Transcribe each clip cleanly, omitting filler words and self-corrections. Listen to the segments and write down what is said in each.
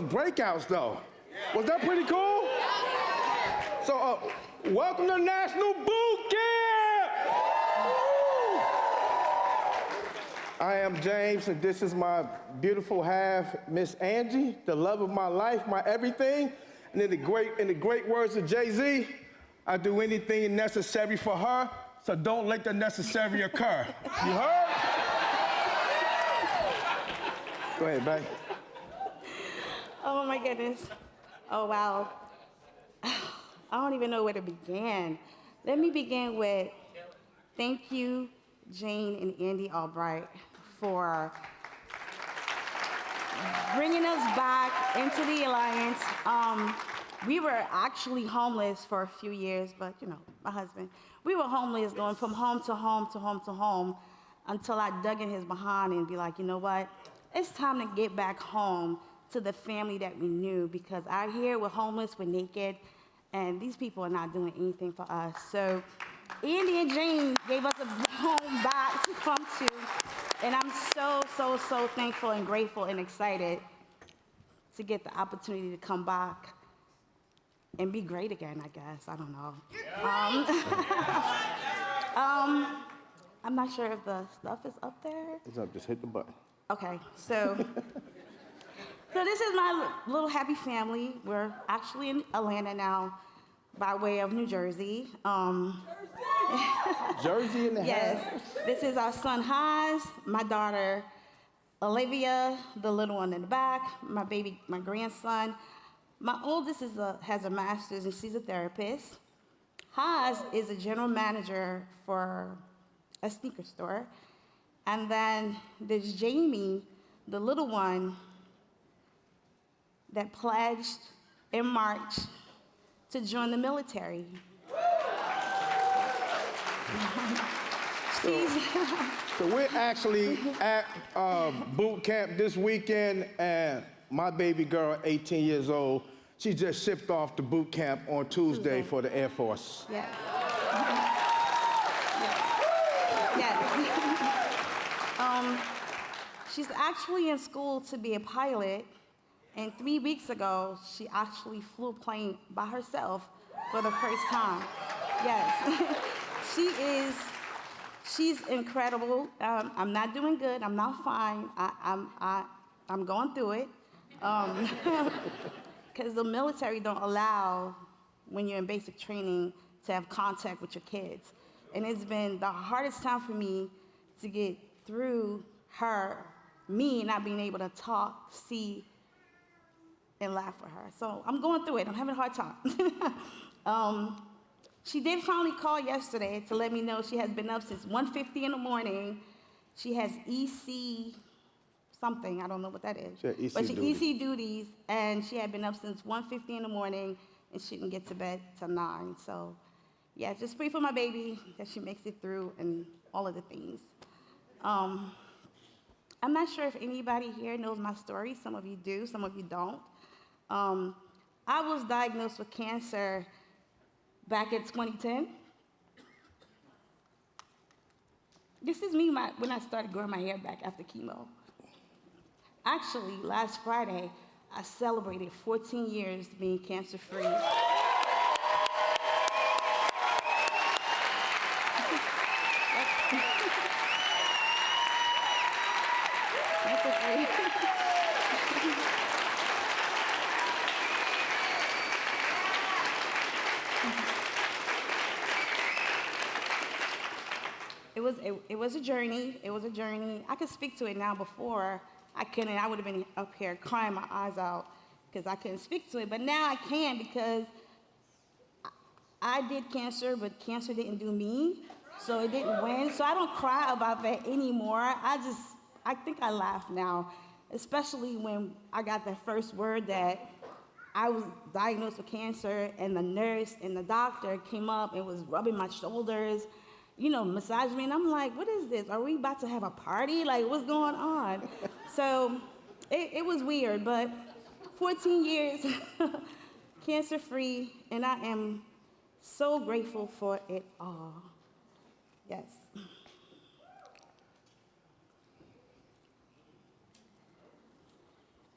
some breakouts, though. Was that pretty cool? So, welcome to National Boot Camp! I am James, and this is my beautiful half, Miss Angie, the love of my life, my everything. And in the great words of Jay-Z, I do anything necessary for her, so don't let the necessary occur. You heard? Go ahead, babe. Oh my goodness. Oh wow. I don't even know where to begin. Let me begin with thank you, Jane and Andy Albright, for bringing us back into the Alliance. We were actually homeless for a few years, but you know, my husband, we were homeless going from home to home to home to home until I dug in his behind and be like, you know what? It's time to get back home to the family that we knew, because out here we're homeless, we're naked, and these people are not doing anything for us. So Andy and Jane gave us a home back to come to, and I'm so, so, so thankful and grateful and excited to get the opportunity to come back and be great again, I guess. I don't know. I'm not sure if the stuff is up there. It's up, just hit the button. Okay, so this is my little happy family. We're actually in Atlanta now by way of New Jersey. Jersey in the Yes, house. this is our son, Haas, my daughter, Olivia, the little one in the back, my baby, my grandson. My oldest has a master's and she's a therapist. Haas is a general manager for a sneaker store. And then there's Jamie, the little one that pledged in March to join the military. So we're actually at boot camp this weekend, and my baby girl, 18 years old, she just shipped off to boot camp on Tuesday for the Air Force. Yeah. Yes. She's actually in school to be a pilot, and 3 weeks ago, she actually flew a plane by herself for the first time. Yes. She's incredible. I'm not doing good. I'm not fine. I'm going through it. Because the military don't allow, when you're in basic training, to have contact with your kids. And it's been the hardest time for me to get through me not being able to talk, see, and laugh with her. So I'm going through it. I'm having a hard time. She did finally call yesterday to let me know she has been up since 1:50 in the morning. She has EC something, I don't know what that is. But she EC duties, and she had been up since 1:50 in the morning, and she didn't get to bed till 9. So yeah, just pray for my baby, that she makes it through and all of the things. I'm not sure if anybody here knows my story. Some of you do, some of you don't. I was diagnosed with cancer back in 2010. This is me when I started growing my hair back after chemo. Actually, last Friday, I celebrated 14 years being cancer-free. It was a journey. It was a journey. I could speak to it now. Before I couldn't. I would have been up here crying my eyes out because I couldn't speak to it. But now I can, because I did cancer, but cancer didn't do me, so it didn't win. So I don't cry about that anymore. I think I laugh now, especially when I got that first word that I was diagnosed with cancer, and the nurse and the doctor came up and was rubbing my shoulders, you know, massage me, and I'm like, what is this? Are we about to have a party? Like, what's going on? So it was weird, but 14 years cancer-free, and I am so grateful for it all. Yes.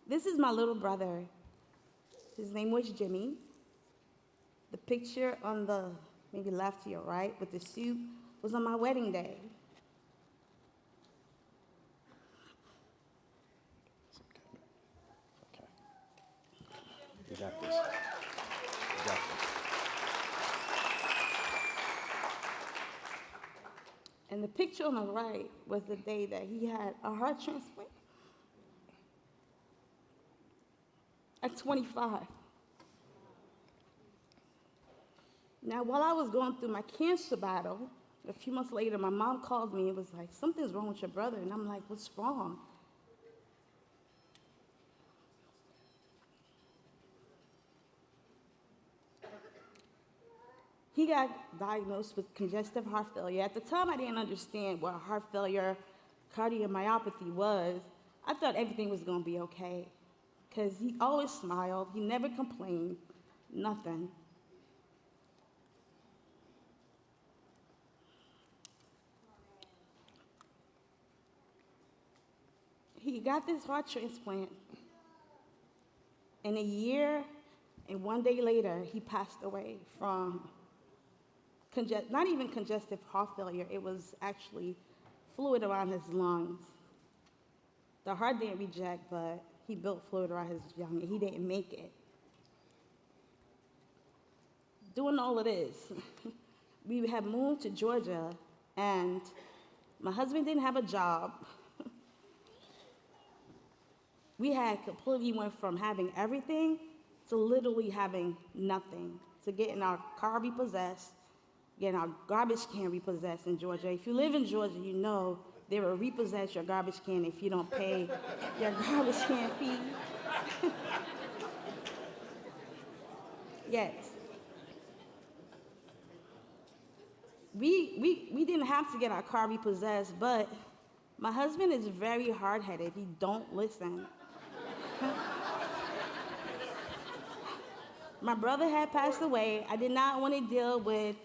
This is my little brother. His name was Jimmy. The picture on the maybe left to your right with the suit was on my wedding day. Okay. You got this. You got this. And the picture on the right was the day that he had a heart transplant at 25. Now, while I was going through my cancer battle, a few months later, my mom called me and was like, something's wrong with your brother. And I'm like, what's wrong? He got diagnosed with congestive heart failure. At the time, I didn't understand what heart failure, cardiomyopathy was. I thought everything was going to be okay because he always smiled. He never complained, nothing. He got this heart transplant, and a year and 1 day later, he passed away from not even congestive heart failure. It was actually fluid around his lungs. The heart didn't reject, but he built fluid around his lung, and he didn't make it. Doing all of this, we had moved to Georgia, and my husband didn't have a job. We had completely went from having everything to literally having nothing, to getting our car repossessed, getting our garbage can repossessed in Georgia. If you live in Georgia, you know they will repossess your garbage can if you don't pay your garbage can fee. Yes. We didn't have to get our car repossessed, but my husband is very hard-headed. He don't listen. My brother had passed away. I did not want to deal with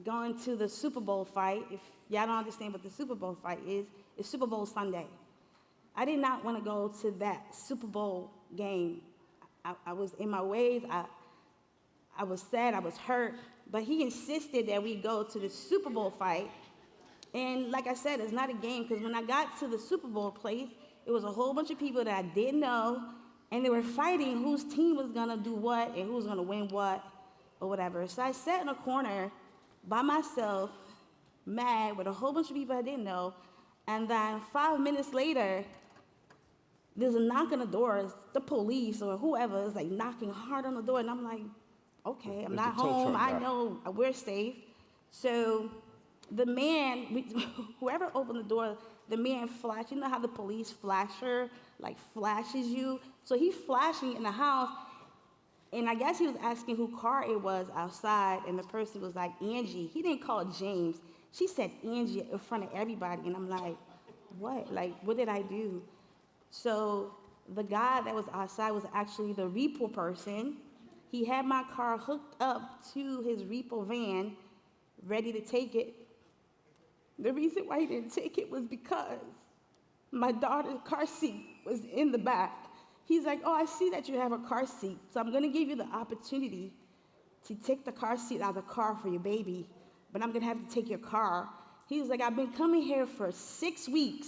going to the Super Bowl fight. If y'all don't understand what the Super Bowl fight is, it's Super Bowl Sunday. I did not want to go to that Super Bowl game. I was in my ways. I was sad. I was hurt. But he insisted that we go to the Super Bowl fight. And like I said, it's not a game, because when I got to the Super Bowl place, it was a whole bunch of people that I didn't know, and they were fighting whose team was gonna do what and who was gonna win what or whatever. So I sat in a corner by myself, mad, with a whole bunch of people I didn't know, and then 5 minutes later, there's a knock on the door. It's the police or whoever is like knocking hard on the door, and I'm like, okay, I'm not home. I know we're safe. So the man, whoever opened the door, the man flashed. You know how the police flasher, like flashes you? So he's flashing in the house, and I guess he was asking who car it was outside, and the person was like, Angie. He didn't call James. She said Angie in front of everybody, and I'm like, what? Like, what did I do? So the guy that was outside was actually the repo person. He had my car hooked up to his repo van, ready to take it. The reason why he didn't take it was because my daughter's car seat was in the back. He's like, oh, I see that you have a car seat, so I'm gonna give you the opportunity to take the car seat out of the car for your baby, but I'm gonna have to take your car. He was like, I've been coming here for 6 weeks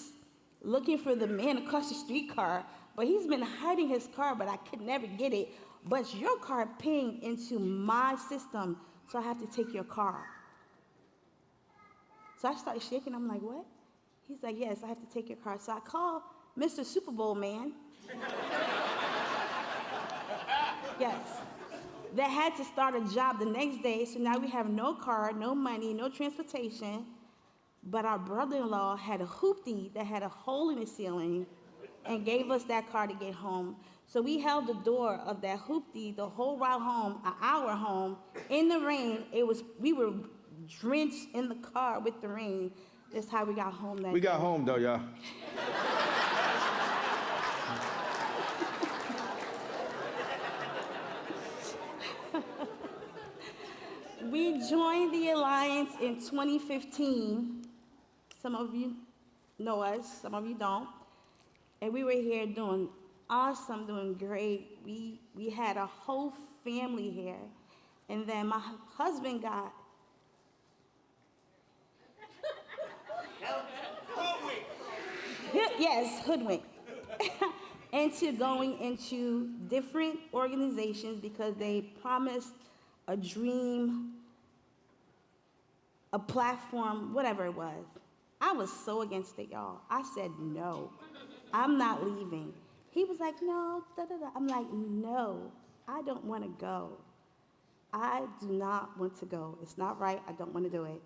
looking for the man across the street car, but he's been hiding his car, but I could never get it. But your car pinged into my system, so I have to take your car. So I started shaking. I'm like, what? He's like, yes, I have to take your car. So I called Mr. Super Bowl man. Yes. That had to start a job the next day, so now we have no car, no money, no transportation. But our brother-in-law had a hoopty that had a hole in the ceiling and gave us that car to get home. So we held the door of that hoopty the whole ride home, an hour home, in the rain. We were drenched in the car with the rain. That's how we got home that day. We got home though, y'all. We joined the Alliance in 2015. Some of you know us, some of you don't. And we were here doing Awesome, doing great. We had a whole family here. And then my husband got hoodwinked into going into different organizations because they promised a dream, a platform, whatever it was. I was so against it, y'all. I said, no, I'm not leaving. He was like, no, da, da, da. I'm like, no, I don't want to go. I do not want to go. It's not right. I don't want to do it.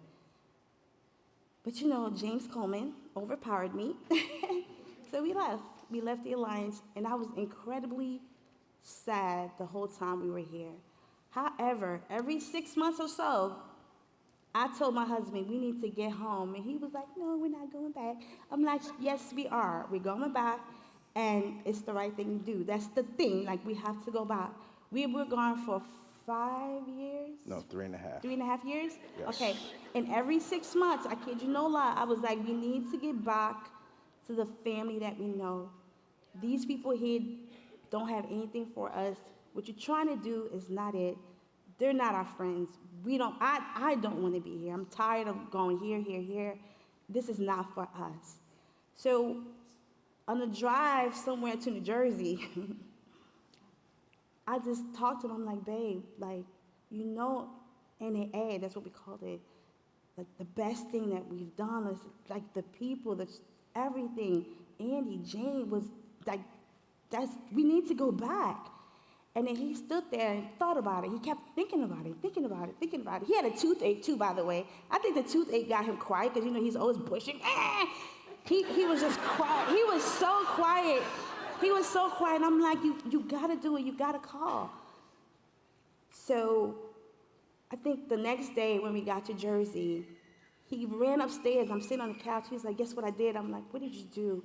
But you know, James Coleman overpowered me. So we left. We left the alliance, and I was incredibly sad the whole time we were here. However, every 6 months or so, I told my husband, we need to get home. And he was like, no, we're not going back. I'm like, yes, we are. We're going back, and it's the right thing to do. That's the thing. Like, we have to go back. We were gone for 5 years? No, 3.5. 3.5 years? Yes. Okay. And every 6 months, I kid you no lie, I was like, we need to get back to the family that we know. These people here don't have anything for us. What you're trying to do is not it. They're not our friends. I don't want to be here. I'm tired of going here, here, here. This is not for us. So on the drive somewhere to New Jersey, I just talked to him. I'm like, babe, like, you know, NAA, that's what we called it. Like, the best thing that we've done is, like, the people, everything. Andy, Jane was, like, we need to go back. And then he stood there and thought about it. He kept thinking about it, thinking about it, thinking about it. He had a toothache, too, by the way. I think the toothache got him quiet because, you know, he's always pushing. He was just quiet. He was so quiet. He was so quiet. And I'm like, you got to do it. You got to call. So I think the next day when we got to Jersey, he ran upstairs. I'm sitting on the couch. He's like, guess what I did? I'm like, what did you do?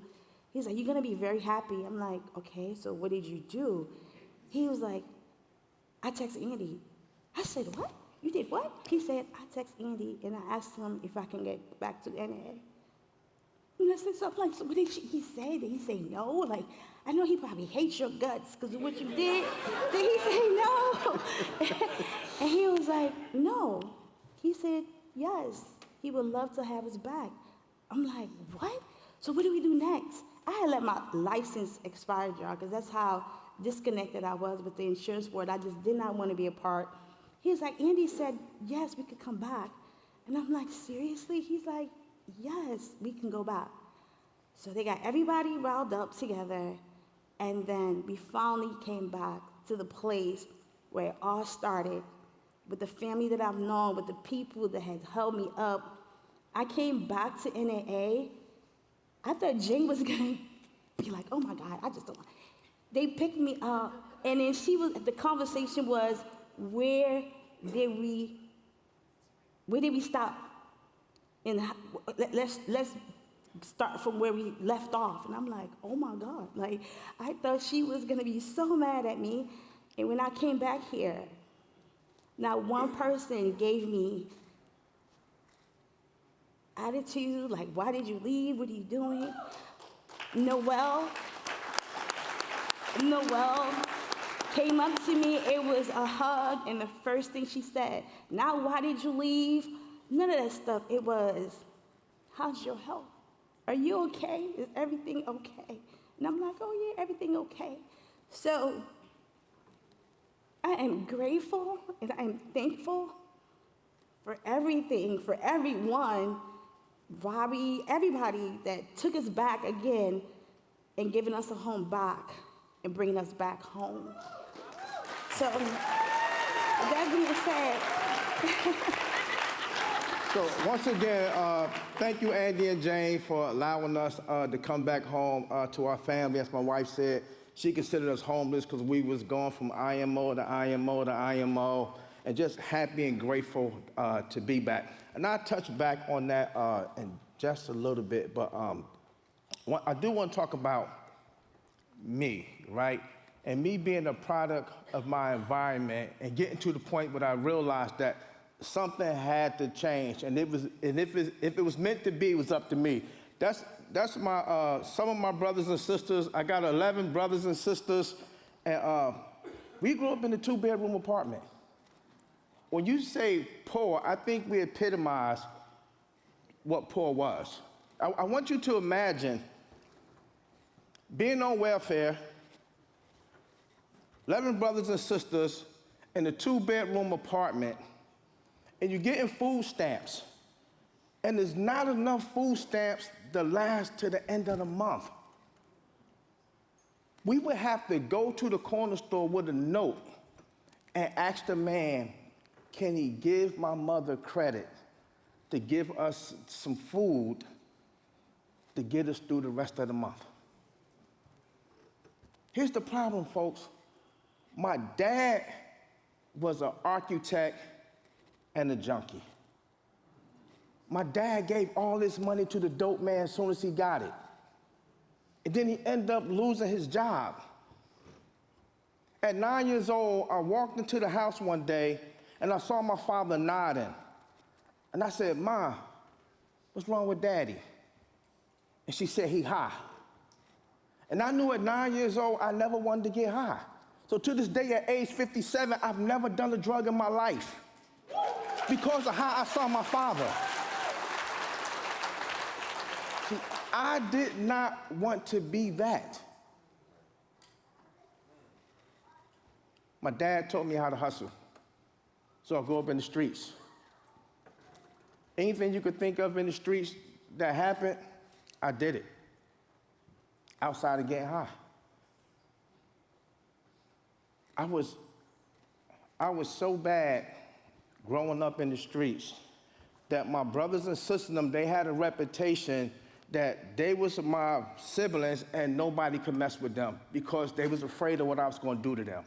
He's like, you're going to be very happy. I'm like, okay, so what did you do? He was like, I texted Andy. I said, what? You did what? He said, I texted Andy, and I asked him if I can get back to NA. And I said something like, so what did he say? Did he say no? Like, I know he probably hates your guts because of what you did. Did he say no? And he was like, no. He said, yes, he would love to have us back. I'm like, what? So what do we do next? I had let my license expire, y'all, because that's how disconnected I was with the insurance board. I just did not want to be a part. He was like, Andy said, yes, we could come back. And I'm like, seriously? He's like, yes, we can go back. So they got everybody riled up together, and then we finally came back to the place where it all started, with the family that I've known, with the people that had held me up. I came back to NAA. I thought Jane was going to be like, oh my God, I just don't want. They picked me up, and then the conversation was, where did we stop? And let's start from where we left off. And I'm like, oh my God. Like, I thought she was gonna be so mad at me. And when I came back here, not one person gave me attitude, like, why did you leave? What are you doing? Noelle came up to me. It was a hug, and the first thing she said, now why did you leave? None of that stuff. It was, how's your health? Are you okay? Is everything okay? And I'm like, oh yeah, everything okay. So I am grateful and I am thankful for everything, for everyone, Robbie, everybody that took us back again and giving us a home back and bringing us back home. So that being said. So once again, thank you, Andy and Jane, for allowing us to come back home to our family. As my wife said, she considered us homeless because we was going from IMO to IMO to IMO, and just happy and grateful to be back. And I'll touch back on that in just a little bit, but I do want to talk about me, right? And me being a product of my environment and getting to the point where I realized that something had to change, and if it was meant to be, it was up to me. That's that's my some of my brothers and sisters. I got 11 brothers and sisters, and we grew up in a 2-bedroom apartment. When you say poor, I think we epitomize what poor was. I want you to imagine being on welfare, 11 brothers and sisters in a 2-bedroom apartment, and you're getting food stamps, and there's not enough food stamps to last to the end of the month. We would have to go to the corner store with a note and ask the man, can he give my mother credit to give us some food to get us through the rest of the month? Here's the problem, folks. My dad was an architect and a junkie. My dad gave all his money to the dope man as soon as he got it. And then he ended up losing his job. At 9 years old, I walked into the house one day and I saw my father nodding. And I said, "Ma, what's wrong with Daddy?" And she said, "He high." And I knew at 9 years old, I never wanted to get high. So to this day, at age 57, I've never done a drug in my life because of how I saw my father. See, I did not want to be that. My dad taught me how to hustle. So I grew up in the streets. Anything you could think of in the streets that happened, I did it. Outside of getting high. I was so bad growing up in the streets that my brothers and sisters, they had a reputation that they was my siblings and nobody could mess with them because they was afraid of what I was going to do to them.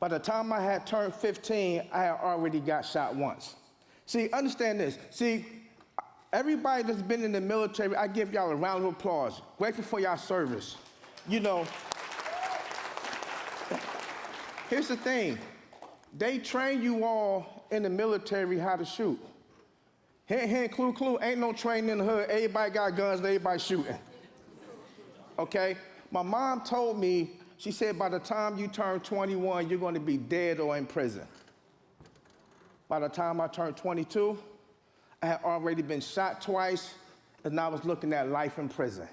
By the time I had turned 15, I had already got shot once. See, understand this. See, everybody that's been in the military, I give y'all a round of applause. Grateful for y'all service. You know, here's the thing. They train you all in the military how to shoot. Hint, clue, ain't no training in the hood. Everybody got guns, everybody shooting. Okay? My mom told me, she said, by the time you turn 21, you're going to be dead or in prison. By the time I turned 22, I had already been shot twice, and I was looking at life in prison.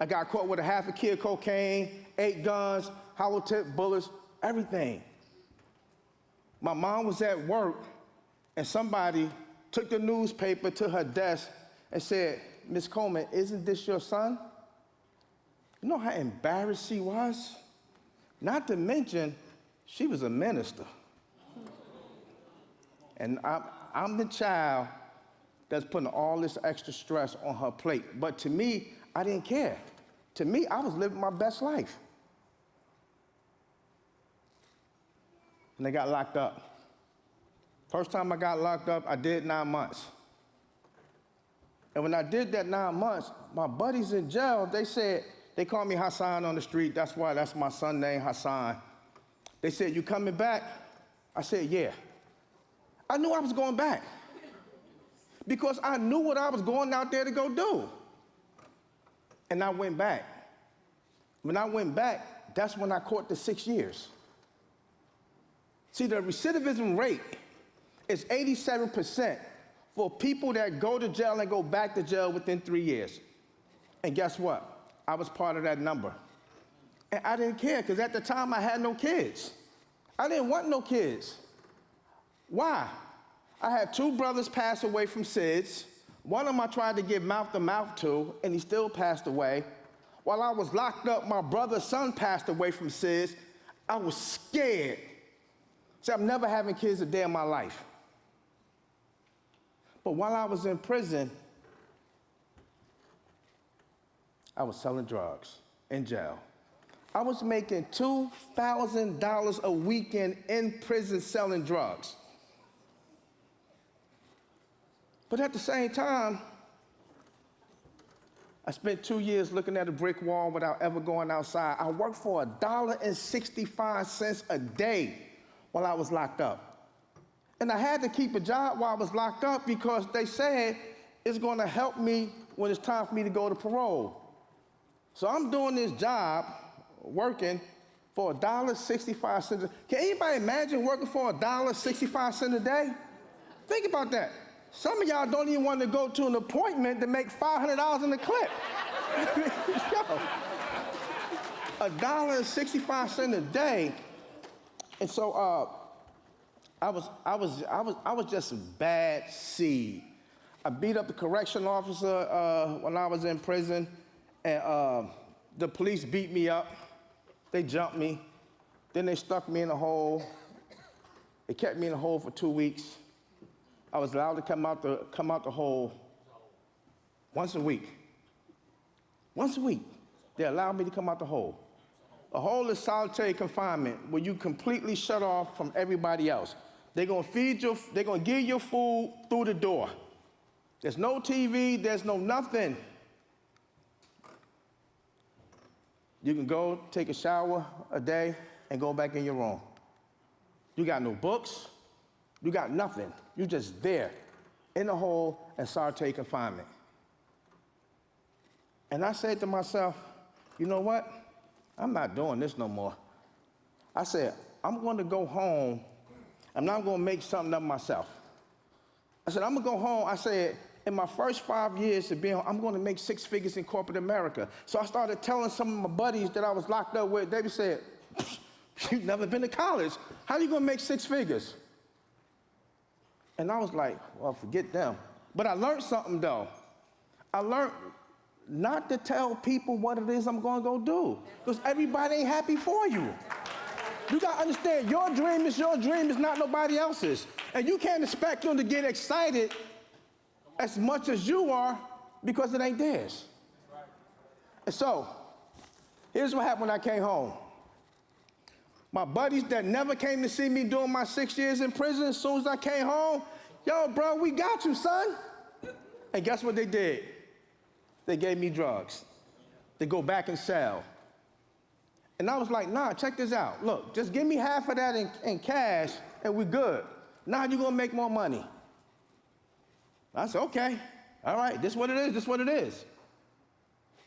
I got caught with a half a kilo of cocaine, 8 guns, hollow tip bullets, everything. My mom was at work, and somebody took the newspaper to her desk and said, "Miss Coleman, isn't this your son?" You know how embarrassed she was? Not to mention, she was a minister. And I'm the child that's putting all this extra stress on her plate. But to me, I didn't care. To me, I was living my best life. And they got locked up. First time I got locked up, I did 9 months. And when I did that 9 months, my buddies in jail, they called me Hassan on the street. That's why that's my son name, Hassan. They said, "You coming back?" I said, "Yeah." I knew I was going back because I knew what I was going out there to go do. And I went back. When I went back, that's when I caught the 6 years. See, the recidivism rate is 87% for people that go to jail and go back to jail within 3 years. And guess what? I was part of that number. And I didn't care because at the time I had no kids. I didn't want no kids. Why? I had 2 brothers pass away from SIDS. One of them I tried to give mouth-to-mouth to, and he still passed away. While I was locked up, my brother's son passed away from SIDS. I was scared. See, I'm never having kids a day in my life. But while I was in prison, I was selling drugs in jail. I was making $2,000 a weekend in prison selling drugs. But at the same time, I spent 2 years looking at a brick wall without ever going outside. I worked for $1.65 a day while I was locked up. And I had to keep a job while I was locked up because they said it's gonna help me when it's time for me to go to parole. So I'm doing this job, working for $1.65. Can anybody imagine working for $1.65 a day? Think about that. Some of y'all don't even want to go to an appointment to make $500 in the clip. Yo, $1.65 a day. And so I was just a bad seed. I beat up the correction officer when I was in prison, and the police beat me up. They jumped me. Then they stuck me in a hole. They kept me in a hole for 2 weeks. I was allowed to come out the hole once a week. Once a week, they allowed me to come out the hole. A hole is solitary confinement, where you completely shut off from everybody else. They're gonna give you food through the door. There's no TV, there's no nothing. You can go take a shower a day and go back in your room. You got no books, you got nothing. You're just there in the hole in solitary confinement. And I said to myself, you know what? I'm not doing this no more. I said, I'm going to go home and I'm going to make something of myself. I said, I'm going to go home. I said, in my first 5 years of being home, I'm going to make 6 figures in corporate America. So I started telling some of my buddies that I was locked up with. They said, you've never been to college. How are you going to make 6 figures? And I was like, well, forget them. But I learned something, though. I learned not to tell people what it is I'm going to go do, because everybody ain't happy for you. You got to understand, your dream is not nobody else's. And you can't expect them to get excited as much as you are, because it ain't theirs. And so, here's what happened when I came home. My buddies that never came to see me during my 6 years in prison, as soon as I came home, yo, bro, we got you, son. And guess what they did? They gave me drugs. They go back and sell. And I was like, nah, check this out. Look, just give me half of that in cash and we're good. Now you're gonna make more money. I said, okay, all right, this is what it is.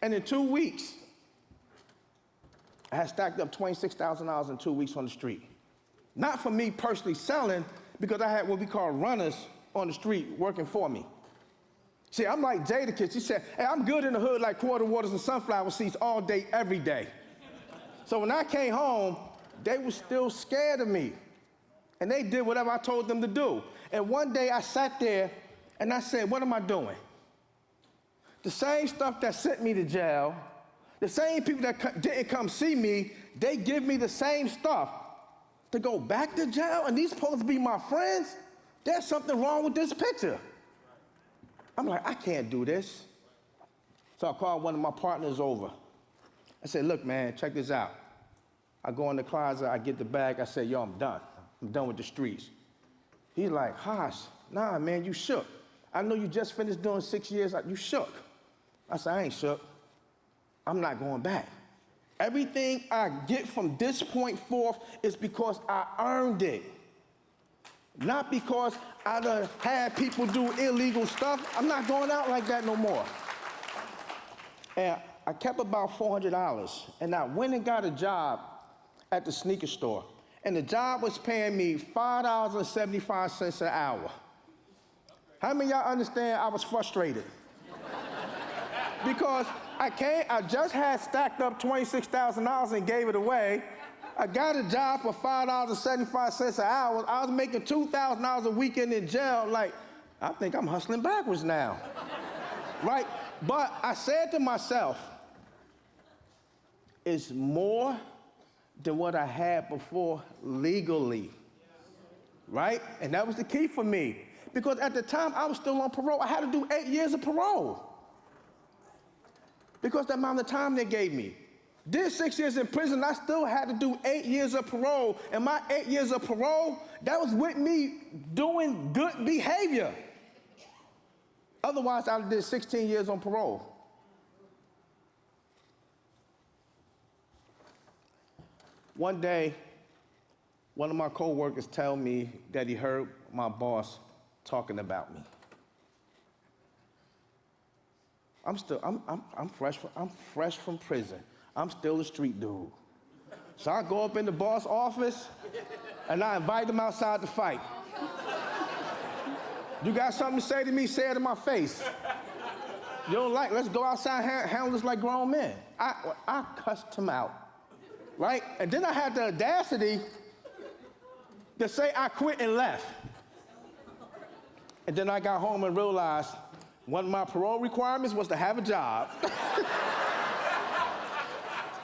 And in 2 weeks, I had stacked up $26,000 in 2 weeks on the street. Not for me personally selling, because I had what we call runners on the street working for me. See, I'm like Jadakiss. He said, hey, I'm good in the hood like quarter waters and sunflower seeds all day, every day. So when I came home, they were still scared of me. And they did whatever I told them to do. And one day I sat there and I said, what am I doing? The same stuff that sent me to jail, the same people that didn't come see me, they give me the same stuff to go back to jail, and these supposed to be my friends? There's something wrong with this picture. I'm like, I can't do this. So I called one of my partners over. I said, look, man, check this out. I go in the closet, I get the bag, I say, yo, I'm done. I'm done with the streets. He's like, Haas, nah, man, you shook. I know you just finished doing 6 years, you shook. I said, I ain't shook. I'm not going back. Everything I get from this point forth is because I earned it. Not because I done had people do illegal stuff. I'm not going out like that no more. And I kept about $400, and I went and got a job at the sneaker store. And the job was paying me $5.75 an hour. How many of y'all understand I was frustrated? Because I just had stacked up $26,000 and gave it away. I got a job for $5.75 an hour. I was making $2,000 a weekend in jail. Like, I think I'm hustling backwards now, right? But I said to myself, it's more than what I had before legally, right? And that was the key for me. Because at the time, I was still on parole. I had to do 8 years of parole. Because the amount of time they gave me. Did 6 years in prison, I still had to do 8 years of parole. And my 8 years of parole, that was with me doing good behavior. Otherwise, I did 16 years on parole. One day, one of my coworkers told me that he heard my boss talking about me. I'm fresh from prison. I'm still a street dude. So I go up in the boss office and I invite him outside to fight. You got something to say to me, say it in my face. You don't like, let's go outside and handle this like grown men. I cussed him out, right? And then I had the audacity to say I quit and left. And then I got home and realized one of my parole requirements was to have a job.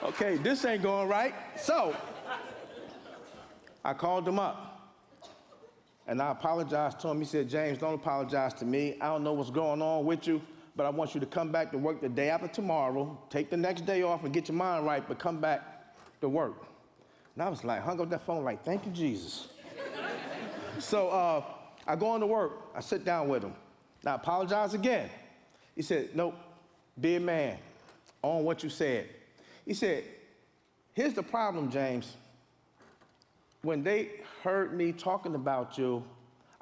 Okay, this ain't going right. So I called him up and I apologized to him. He said, James, don't apologize to me. I don't know what's going on with you, but I want you to come back to work the day after tomorrow, take the next day off and get your mind right, but come back to work. And I was like, hung up that phone like, thank you, Jesus. So I go into work, I sit down with him. Now I apologize again. He said, nope, be a man, own what you said. He said, here's the problem, James. When they heard me talking about you,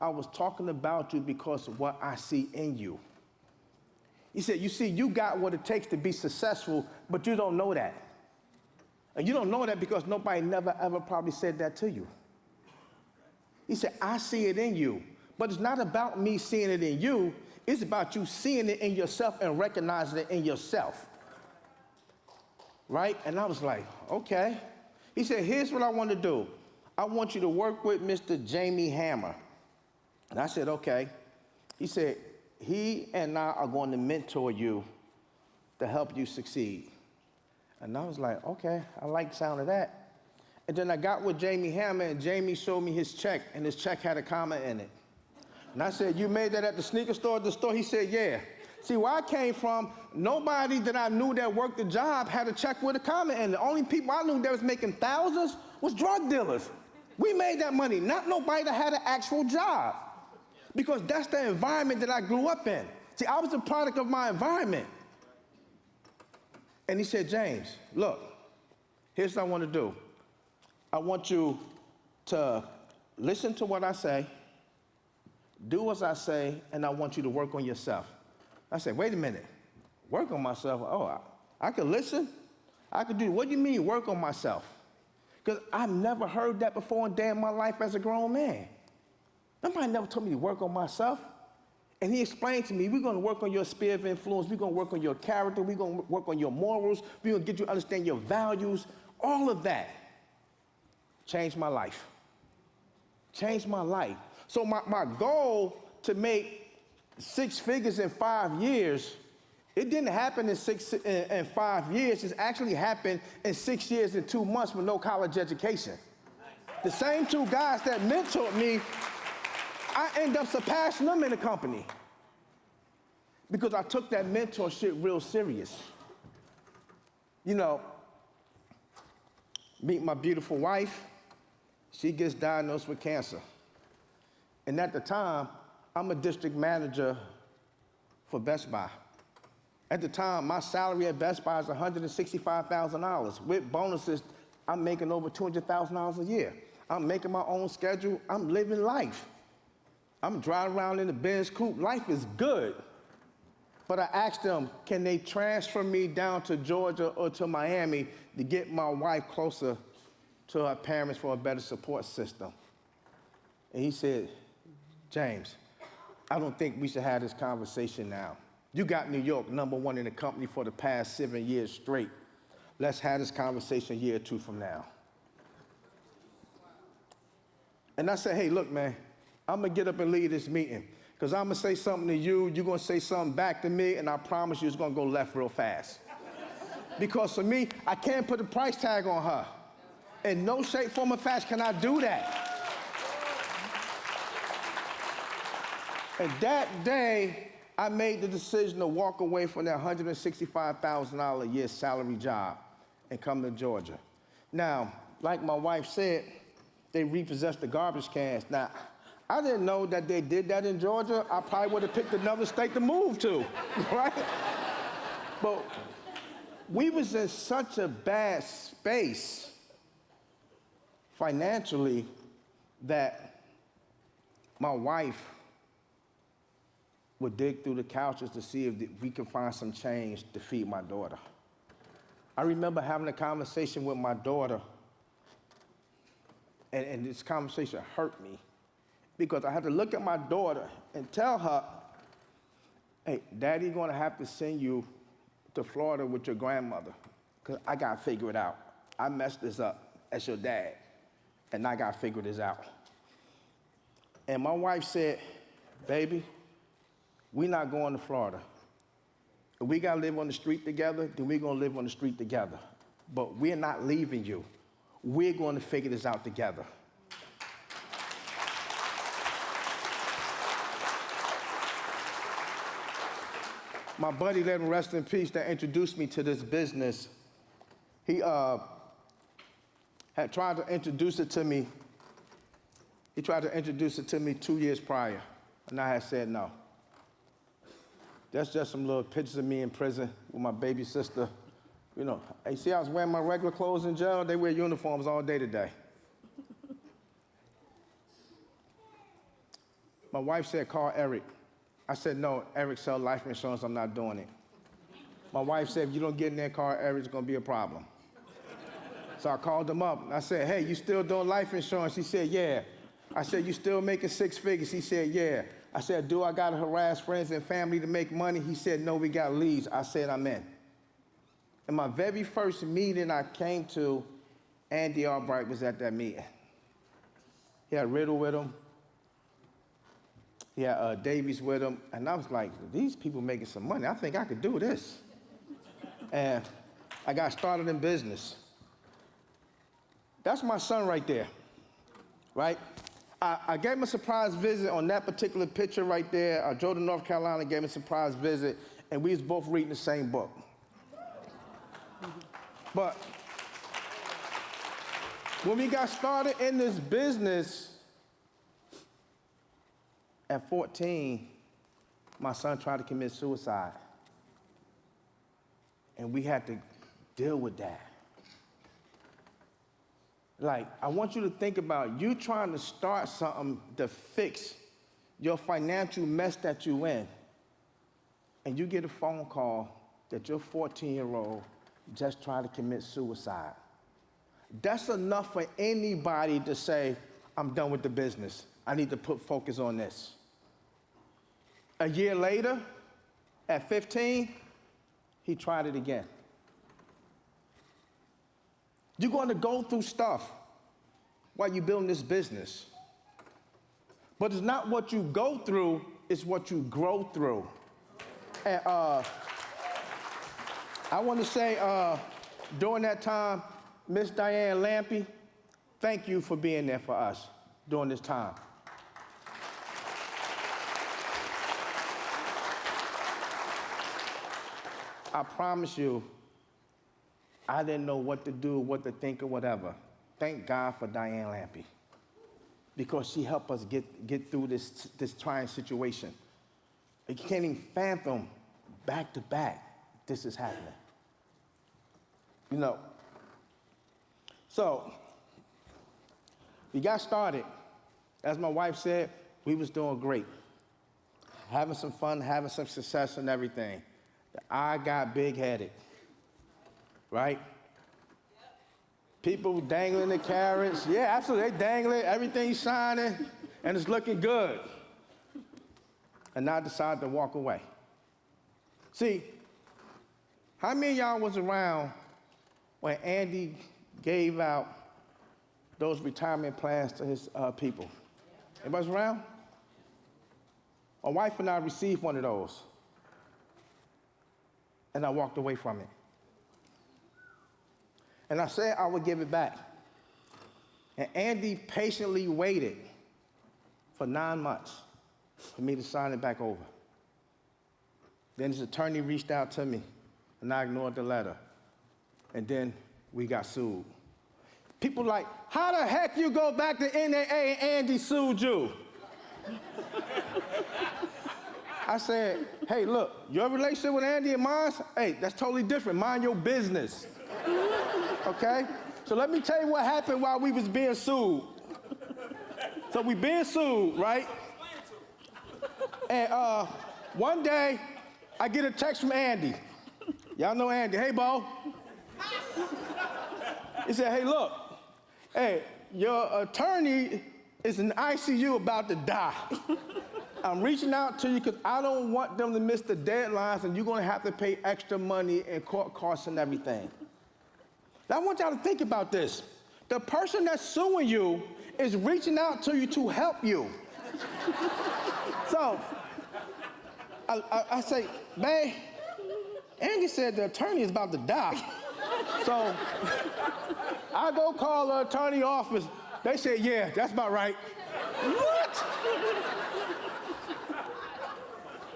I was talking about you because of what I see in you. He said, you see, you got what it takes to be successful, but you don't know that. And you don't know that because nobody never, ever probably said that to you. He said, I see it in you, but it's not about me seeing it in you. It's about you seeing it in yourself and recognizing it in yourself. Right? And I was like, okay. He said, here's what I want to do. I want you to work with Mr. Jamie Hammer. And I said, okay. He said, he and I are going to mentor you to help you succeed. And I was like, okay, I like the sound of that. And then I got with Jamie Hammer, and Jamie showed me his check, and his check had a comma in it. And I said, you made that at the sneaker store, at the store? He said, yeah. See, where I came from, nobody that I knew that worked the job had a check with a comma in it. The only people I knew that was making thousands was drug dealers. We made that money, not nobody that had an actual job. Because that's the environment that I grew up in. See, I was a product of my environment. And he said, James, look, here's what I want to do. I want you to listen to what I say, do as I say, and I want you to work on yourself. I said, wait a minute, work on myself? Oh, I could listen? I could do, what do you mean work on myself? Because I've never heard that before in day in my life as a grown man. Nobody never told me to work on myself. And he explained to me, we're going to work on your sphere of influence, we're going to work on your character, we're going to work on your morals, we're going to get you to understand your values, all of that. Changed my life. Changed my life. So my goal to make 6 figures in 5 years, it didn't happen in 5 years. It's actually happened in 6 years and 2 months with no college education. The same 2 guys that mentored me, I end up surpassing them in the company because I took that mentorship real serious. You know, meet my beautiful wife, she gets diagnosed with cancer. And at the time, I'm a district manager for Best Buy. At the time, my salary at Best Buy is $165,000. With bonuses, I'm making over $200,000 a year. I'm making my own schedule. I'm living life. I'm driving around in the Benz coupe. Life is good. But I asked them, can they transfer me down to Georgia or to Miami to get my wife closer to her parents for a better support system? And he said, James, I don't think we should have this conversation now. You got New York #1 in the company for the past 7 years straight. Let's have this conversation a year or 2 from now. And I said, hey, look, man, I'm gonna get up and lead this meeting because I'm gonna say something to you, you're gonna say something back to me, and I promise you it's gonna go left real fast. Because for me, I can't put a price tag on her. In no shape, form, or fashion can I do that. And that day, I made the decision to walk away from that $165,000 a year salary job and come to Georgia. Now, like my wife said, they repossessed the garbage cans. Now, I didn't know that they did that in Georgia. I probably would have picked another state to move to, right? But we was in such a bad space financially that my wife would dig through the couches to see if we could find some change to feed my daughter. I remember having a conversation with my daughter, and this conversation hurt me because I had to look at my daughter and tell her, hey, Daddy gonna have to send you to Florida with your grandmother because I gotta figure it out. I messed this up as your dad, and I gotta figure this out. And my wife said, baby, we're not going to Florida. If we gotta live on the street together, then we're gonna live on the street together. But we're not leaving you. We're gonna figure this out together. My buddy, let him rest in peace, that introduced me to this business, he had tried to introduce it to me. He tried to introduce it to me 2 years prior, and I had said no. That's just some little pictures of me in prison with my baby sister. You know, you see I was wearing my regular clothes in jail? They wear uniforms all day today. My wife said, call Eric. I said, no, Eric sell life insurance, I'm not doing it. My wife said, if you don't get in that car, Eric, it's gonna be a problem. So I called him up, and I said, hey, you still doing life insurance? He said, yeah. I said, you still making 6 figures? He said, yeah. I said, do I gotta harass friends and family to make money? He said, no, we got leads. I said, I'm in. In my very first meeting I came to, Andy Albright was at that meeting. He had Riddle with him. He had Davies with him. And I was like, these people making some money. I think I could do this. And I got started in business. That's my son right there, right? I gave him a surprise visit on that particular picture right there. I drove to North Carolina, gave him a surprise visit, and we was both reading the same book. But when we got started in this business, at 14, my son tried to commit suicide. And we had to deal with that. Like, I want you to think about you trying to start something to fix your financial mess that you in, and you get a phone call that your 14-year-old just tried to commit suicide. That's enough for anybody to say, I'm done with the business. I need to put focus on this. A year later, at 15, he tried it again. You're going to go through stuff while you're building this business. But it's not what you go through, it's what you grow through. And I want to say, during that time, Miss Diane Lampy, thank you for being there for us during this time. I promise you, I didn't know what to do, what to think, or whatever. Thank God for Diane Lampy, because she helped us get through this trying situation. You can't even fathom back to back this is happening. You know, so we got started. As my wife said, we was doing great. Having some fun, having some success and everything. I got big-headed, right? People dangling the carrots. Yeah, absolutely, they dangling, everything's shining, and it's looking good. And I decided to walk away. See, how many of y'all was around when Andy gave out those retirement plans to his people? Anybody was around? My wife and I received one of those. And I walked away from it. And I said I would give it back. And Andy patiently waited for 9 months for me to sign it back over. Then his attorney reached out to me, and I ignored the letter. And then we got sued. People like, how the heck you go back to NAA and Andy sued you? I said, hey, look, your relationship with Andy and mine, hey, that's totally different. Mind your business, okay? So let me tell you what happened while we was being sued. So we being sued, right? And One day, I get a text from Andy. Y'all know Andy. Hey, Bo. He said, hey, look. Hey, your attorney is in ICU about to die. I'm reaching out to you because I don't want them to miss the deadlines and you're going to have to pay extra money and court costs and everything. Now, I want y'all to think about this. The person that's suing you is reaching out to you to help you. So, I say, babe, Angie said the attorney is about to die. So, I go call the attorney office. They say, yeah, that's about right. What?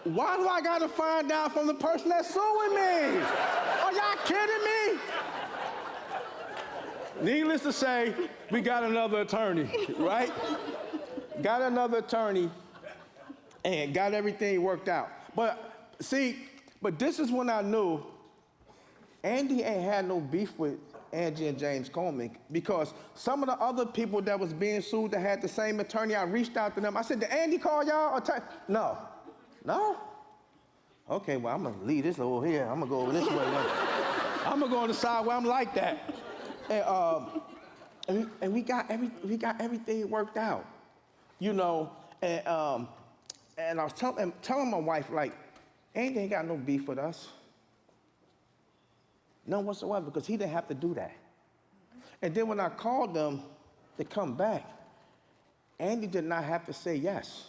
Why do I gotta find out from the person that's suing me? Are y'all kidding me? Needless to say, we got another attorney, right? Got another attorney and got everything worked out. But see, this is when I knew Andy ain't had no beef with Angie and James Coleman because some of the other people that was being sued that had the same attorney, I reached out to them. I said, did Andy call y'all? No. No? Okay, well, I'm gonna leave this over here. I'm gonna go over this way. I'm gonna go on the side where I'm like that. And we got everything worked out, you know. And I was telling my wife, like, Andy ain't got no beef with us. None whatsoever, because he didn't have to do that. And then when I called them to come back, Andy did not have to say yes.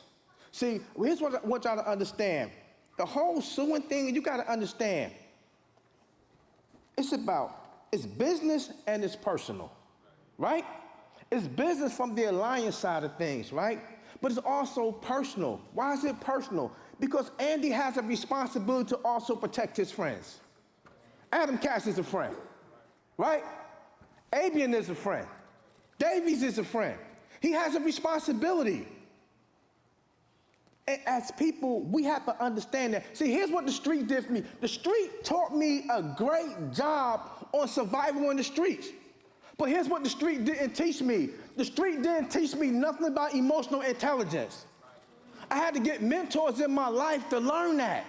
See, here's what I want y'all to understand. The whole suing thing, you got to understand, it's business and it's personal, right? It's business from the alliance side of things, right? But it's also personal. Why is it personal? Because Andy has a responsibility to also protect his friends. Adam Cash is a friend, right? Abian is a friend. Davies is a friend. He has a responsibility. And as people, we have to understand that. See, here's what the street did for me. The street taught me a great job on survival in the streets. But here's what the street didn't teach me. The street didn't teach me nothing about emotional intelligence. I had to get mentors in my life to learn that.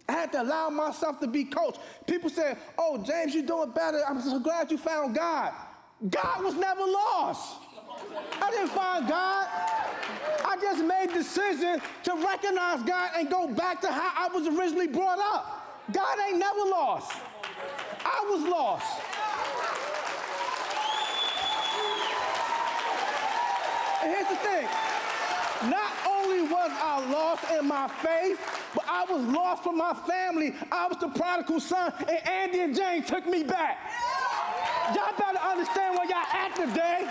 I had to allow myself to be coached. People say, oh, James, you're doing better. I'm so glad you found God. God was never lost. I didn't find God. I just made the decision to recognize God and go back to how I was originally brought up. God ain't never lost. I was lost. And here's the thing. Not only was I lost in my faith, but I was lost from my family. I was the prodigal son, and Andy and Jane took me back. Y'all better understand where y'all at today.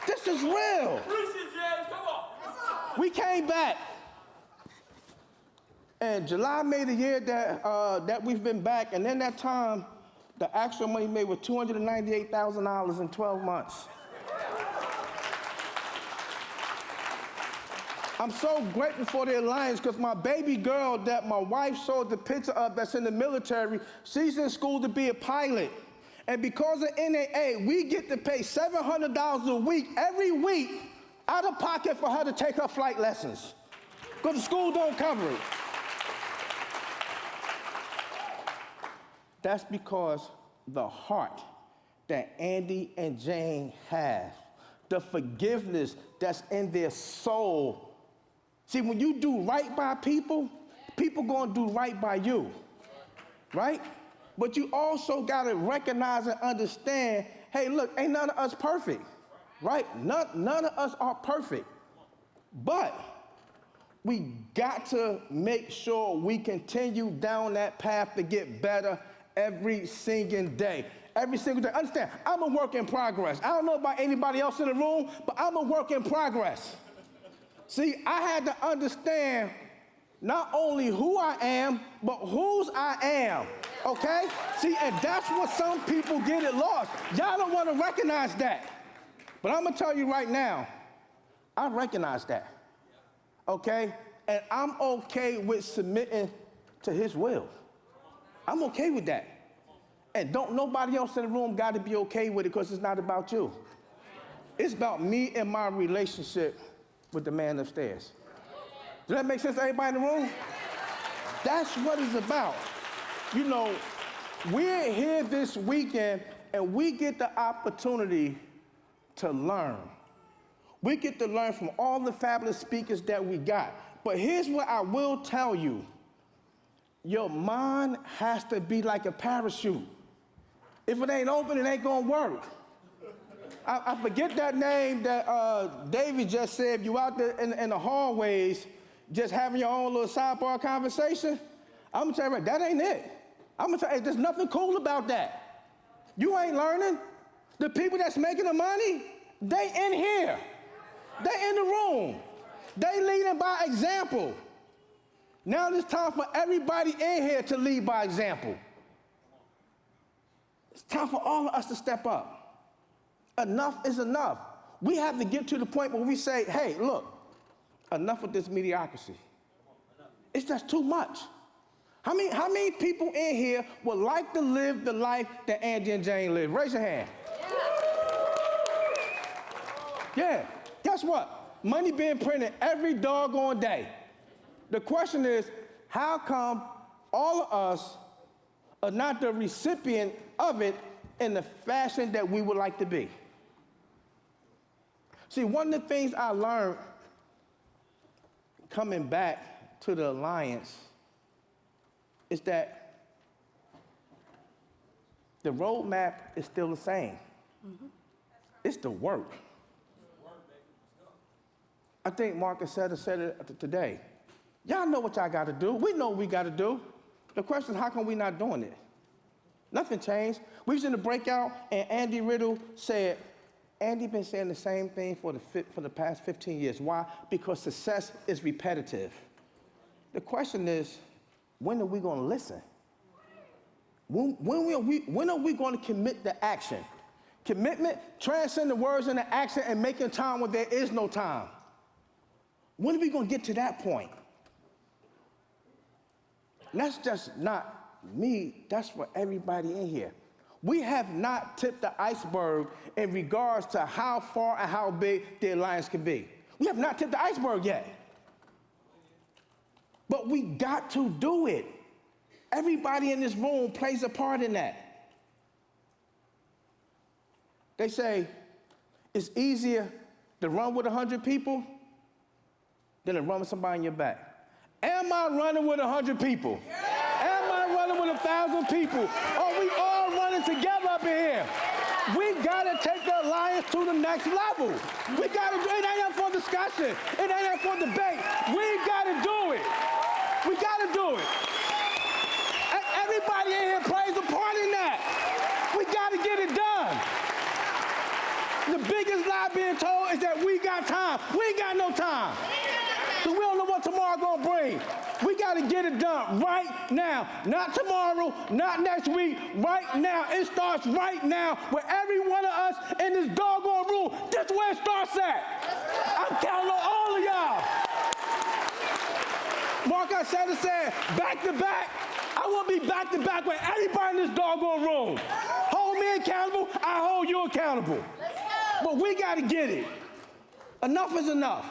This is real. We came back. And July made a year that we've been back, and in that time, the actual money made was $298,000 in 12 months. I'm so grateful for the alliance because my baby girl that my wife showed the picture of that's in the military, she's in school to be a pilot. And because of NAA, we get to pay $700 a week, every week, out of pocket for her to take her flight lessons. Because the school don't cover it. That's because the heart that Andy and Jane have, the forgiveness that's in their soul. See, when you do right by people, people gonna do right by you, right? But you also gotta recognize and understand, hey, look, ain't none of us perfect, right? None of us are perfect. But we got to make sure we continue down that path to get better every single day. Every single day. Understand, I'm a work in progress. I don't know about anybody else in the room, but I'm a work in progress. See, I had to understand not only who I am, but whose I am, okay? See, and that's what some people get it lost. Y'all don't want to recognize that. But I'm gonna tell you right now, I recognize that, okay? And I'm okay with submitting to his will. I'm okay with that. And don't nobody else in the room got to be okay with it because it's not about you. It's about me and my relationship with the man upstairs. Does that make sense to everybody in the room? That's what it's about. You know, we're here this weekend and we get the opportunity to learn. We get to learn from all the fabulous speakers that we got. But here's what I will tell you. Your mind has to be like a parachute. If it ain't open, it ain't gonna work. I forget that name that David just said. If you out there in the hallways, just having your own little sidebar conversation, I'm gonna tell you, that ain't it. I'm gonna tell you, there's nothing cool about that. You ain't learning. The people that's making the money, they in here. They in the room. They leading by example. Now it's time for everybody in here to lead by example. It's time for all of us to step up. Enough is enough. We have to get to the point where we say, hey, look, enough of this mediocrity. It's just too much. How many people in here would like to live the life that Angie and Jane live? Raise your hand. Yeah. Guess what? Money being printed every doggone day. The question is, how come all of us are not the recipient of it in the fashion that we would like to be? See, one of the things I learned coming back to the Alliance is that the roadmap is still the same. Mm-hmm. It's the work. I think Marcus said it today. Y'all know what y'all got to do. We know what we got to do. The question is, how come we not doing it? Nothing changed. We was in the breakout, and Andy Riddle said, Andy been saying the same thing for the past 15 years. Why? Because success is repetitive. The question is, when are we going to listen? When are we going to commit the action? Commitment, transcend the words into action and making time when there is no time. When are we going to get to that point? And that's just not me, that's for everybody in here. We have not tipped the iceberg in regards to how far and how big the Alliance can be. We have not tipped the iceberg yet. But we got to do it. Everybody in this room plays a part in that. They say it's easier to run with 100 people than to run with somebody in your back. Am I running with 100 people? Yeah. Am I running with 1,000 people? Are we all running together up in here? We gotta take the Alliance to the next level. We gotta do it. Ain't up for discussion. It ain't up for debate. We gotta do it. We gotta do it. And everybody in here plays a part in that. We gotta get it done. The biggest lie being told is that we got time. We ain't got no time. So we don't know what tomorrow gonna bring. We gotta get it done right now. Not tomorrow, not next week, right now. It starts right now with every one of us in this doggone room. That's where it starts at. I'm counting on all of y'all. Marcus said, back to back. I wanna be back to back with everybody in this doggone room. Hold me accountable, I hold you accountable. But we gotta get it. Enough is enough.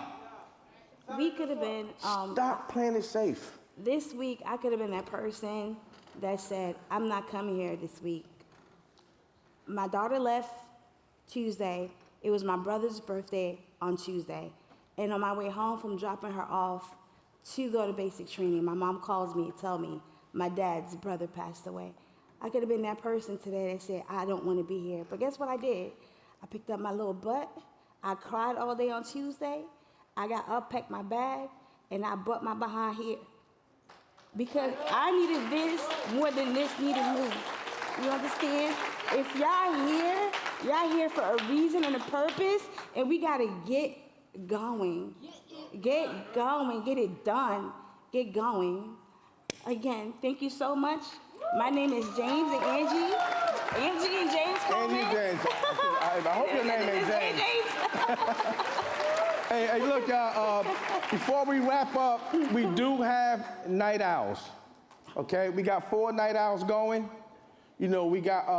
We could have been. Stop playing it safe. This week, I could have been that person that said, I'm not coming here this week. My daughter left Tuesday. It was my brother's birthday on Tuesday. And on my way home from dropping her off to go to basic training, my mom calls me and tells me my dad's brother passed away. I could have been that person today that said, I don't want to be here. But guess what I did? I picked up my little butt. I cried all day on Tuesday. I got up, packed my bag, and I brought my behind here. Because I needed this more than this needed me. You understand? If y'all here for a reason and a purpose, and we gotta get going. Get going, get it done, get going. Again, thank you so much. My name is James and Angie. Angie and James Coleman. Angie James. I hope your name ain't James. Hey, look, y'all, before we wrap up, we do have night owls, okay? We got 4 night owls going. You know, we got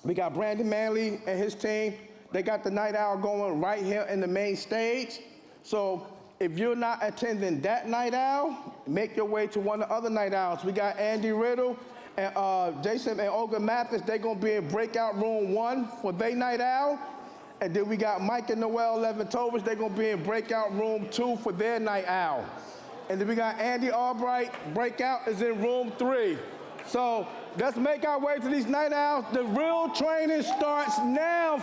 Brandon Manley and his team. They got the night owl going right here in the main stage. So if you're not attending that night owl, make your way to one of the other night owls. We got Andy Riddle and Jason and Olga Mathis. They're gonna be in breakout room 1 for their night owl. And then we got Mike and Noel Leventovich. They're gonna be in breakout room 2 for their night owl. And then we got Andy Albright. Breakout is in room 3. So let's make our way to these night owls. The real training starts now.